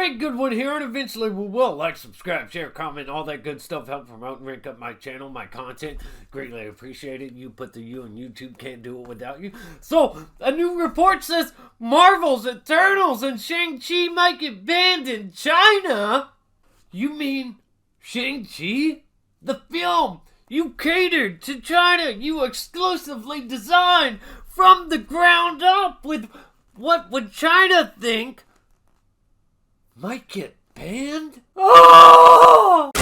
Alright, good one here, and eventually we will like, subscribe, share, comment, all that good stuff. Help promote and rank up my channel, my content. Greatly appreciated. You put the you, and YouTube can't do it without you. So, a new report says Marvel's Eternals and Shang-Chi might get banned in China. You mean Shang-Chi? The film you catered to China. You exclusively designed from the ground up with what would China think might get banned? Oh!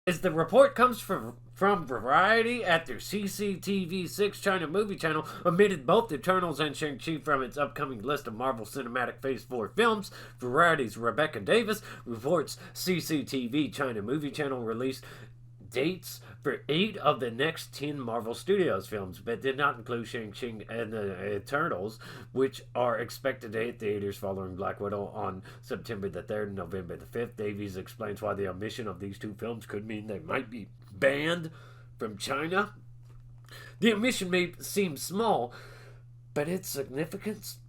As the report comes from Variety at their CCTV6 China Movie Channel, omitted both Eternals and Shang-Chi from its upcoming list of Marvel Cinematic Phase 4 films. Variety's Rebecca Davis reports CCTV China Movie Channel released dates for 8 of the next 10 Marvel Studios films, but did not include Shang-Chi and the Eternals, which are expected to hit theaters following Black Widow on September the 3rd and November the 5th. Davies explains why the omission of these two films could mean they might be banned from China. The omission may seem small, but its significance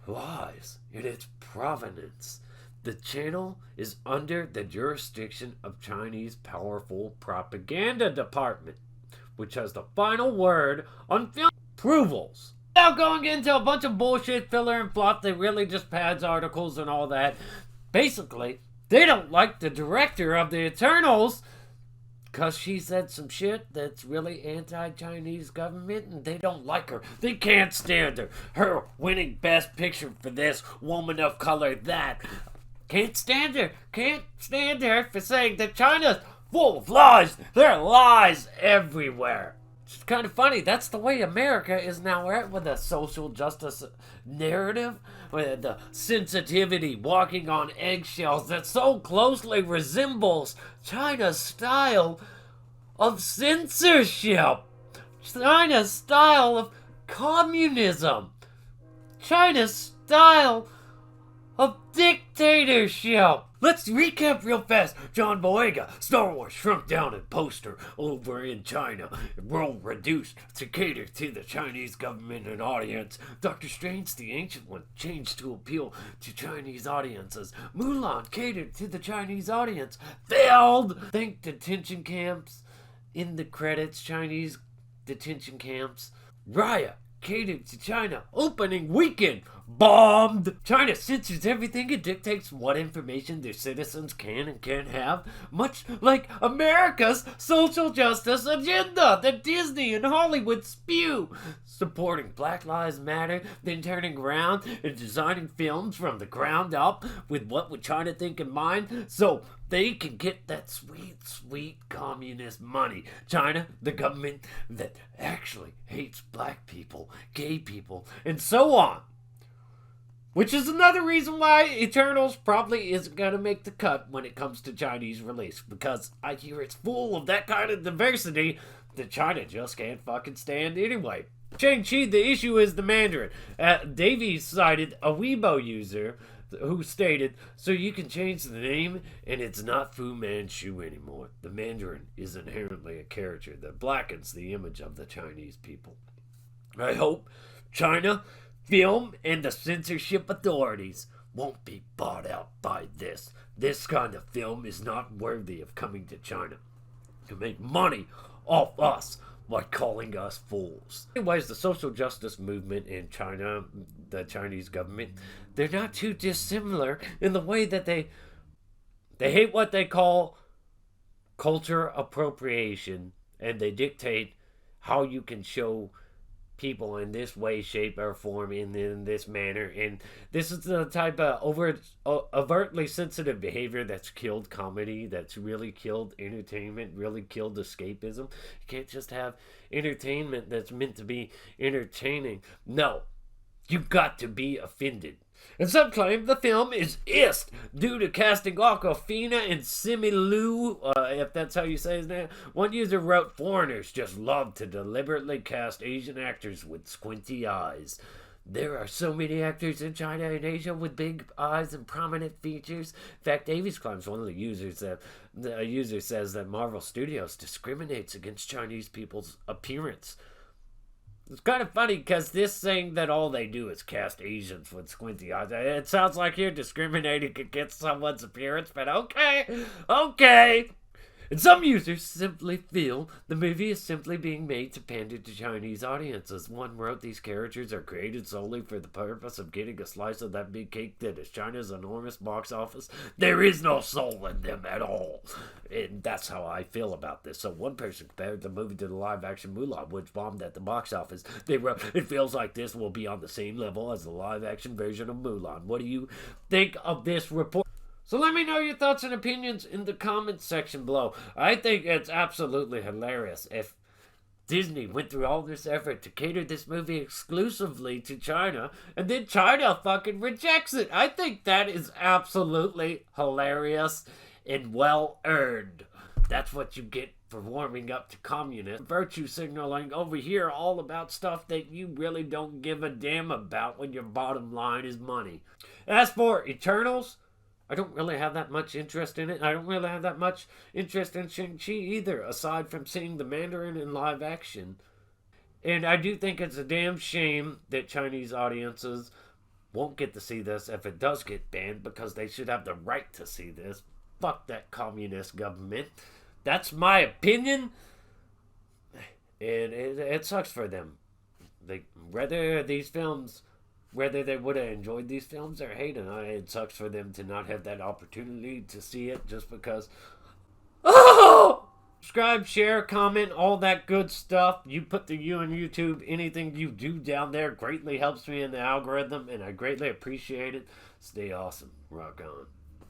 lies in its provenance. The channel is under the jurisdiction of Chinese powerful propaganda department, which has the final word on film approvals. Without going into a bunch of bullshit, filler, and fluff that really just pads articles and all that, basically, they don't like the director of the Eternals because she said some shit that's really anti-Chinese government, and they don't like her. They can't stand her. Her winning Best Picture for this, Woman of Color that. Can't stand her. Can't stand her for saying that China's full of lies. There are lies everywhere. It's kind of funny. That's the way America is now at with the social justice narrative. With the sensitivity, walking on eggshells that so closely resembles China's style of censorship. China's style of communism. China's style of dictatorship. Let's recap real fast. John Boyega, Star Wars shrunk down in poster over in China. Role reduced to cater to the Chinese government and audience. Doctor Strange, the Ancient One, changed to appeal to Chinese audiences. Mulan catered to the Chinese audience. Failed! Think detention camps in the credits. Chinese detention camps. Raya catered to China. Opening weekend bombed. China censors everything and dictates what information their citizens can and can't have, much like America's social justice agenda that Disney and Hollywood spew. Supporting Black Lives Matter, then turning around and designing films from the ground up with what would China think in mind, so they can get that sweet, sweet communist money. China, the government that actually hates black people, gay people, and so on. Which is another reason why Eternals probably isn't going to make the cut when it comes to Chinese release. Because I hear it's full of that kind of diversity that China just can't fucking stand anyway. Shang-Chi, the issue is the Mandarin. Davies cited a Weibo user who stated, so you can change the name and it's not Fu Manchu anymore. The Mandarin is inherently a character that blackens the image of the Chinese people. I hope China film and the censorship authorities won't be bought out by this. This kind of film is not worthy of coming to China to make money off us by calling us fools. Anyways, the social justice movement in China, the Chinese government, they're not too dissimilar in the way that they hate what they call culture appropriation, and they dictate how you can show people in this way, shape, or form in this manner. And this is the type of overtly sensitive behavior that's killed comedy, that's really killed entertainment, really killed escapism. You can't just have entertainment that's meant to be entertaining. No, you've got to be offended. And some claim the film is ist due to casting Awkwafina and Simu, if that's how you say his name. One user wrote, foreigners just love to deliberately cast Asian actors with squinty eyes. There are so many actors in China and Asia with big eyes and prominent features. In fact, Davies claims one of the users that a user says that Marvel Studios discriminates against Chinese people's appearance. It's kind of funny because this saying that all they do is cast Asians with squinty eyes. It sounds like you're discriminating against someone's appearance, but okay. And some users simply feel the movie is simply being made to pander to Chinese audiences. One wrote, these characters are created solely for the purpose of getting a slice of that big cake that is China's enormous box office. There is no soul in them at all. And that's how I feel about this. So one person compared the movie to the live-action Mulan, which bombed at the box office. They wrote, it feels like this will be on the same level as the live-action version of Mulan. What do you think of this report? So let me know your thoughts and opinions in the comments section below. I think it's absolutely hilarious if Disney went through all this effort to cater this movie exclusively to China, and then China fucking rejects it. I think that is absolutely hilarious and well earned. That's what you get for warming up to communism. Virtue signaling over here all about stuff that you really don't give a damn about when your bottom line is money. As for Eternals, I don't really have that much interest in it. I don't really have that much interest in Shang-Chi either, aside from seeing the Mandarin in live action. And I do think it's a damn shame that Chinese audiences won't get to see this if it does get banned, because they should have the right to see this. Fuck that communist government. That's my opinion. And it sucks for them. Whether they would have enjoyed these films or hated them, it sucks for them to not have that opportunity to see it just because. Oh! Subscribe, share, comment, all that good stuff. You put the U in YouTube. Anything you do down there greatly helps me in the algorithm, and I greatly appreciate it. Stay awesome. Rock on.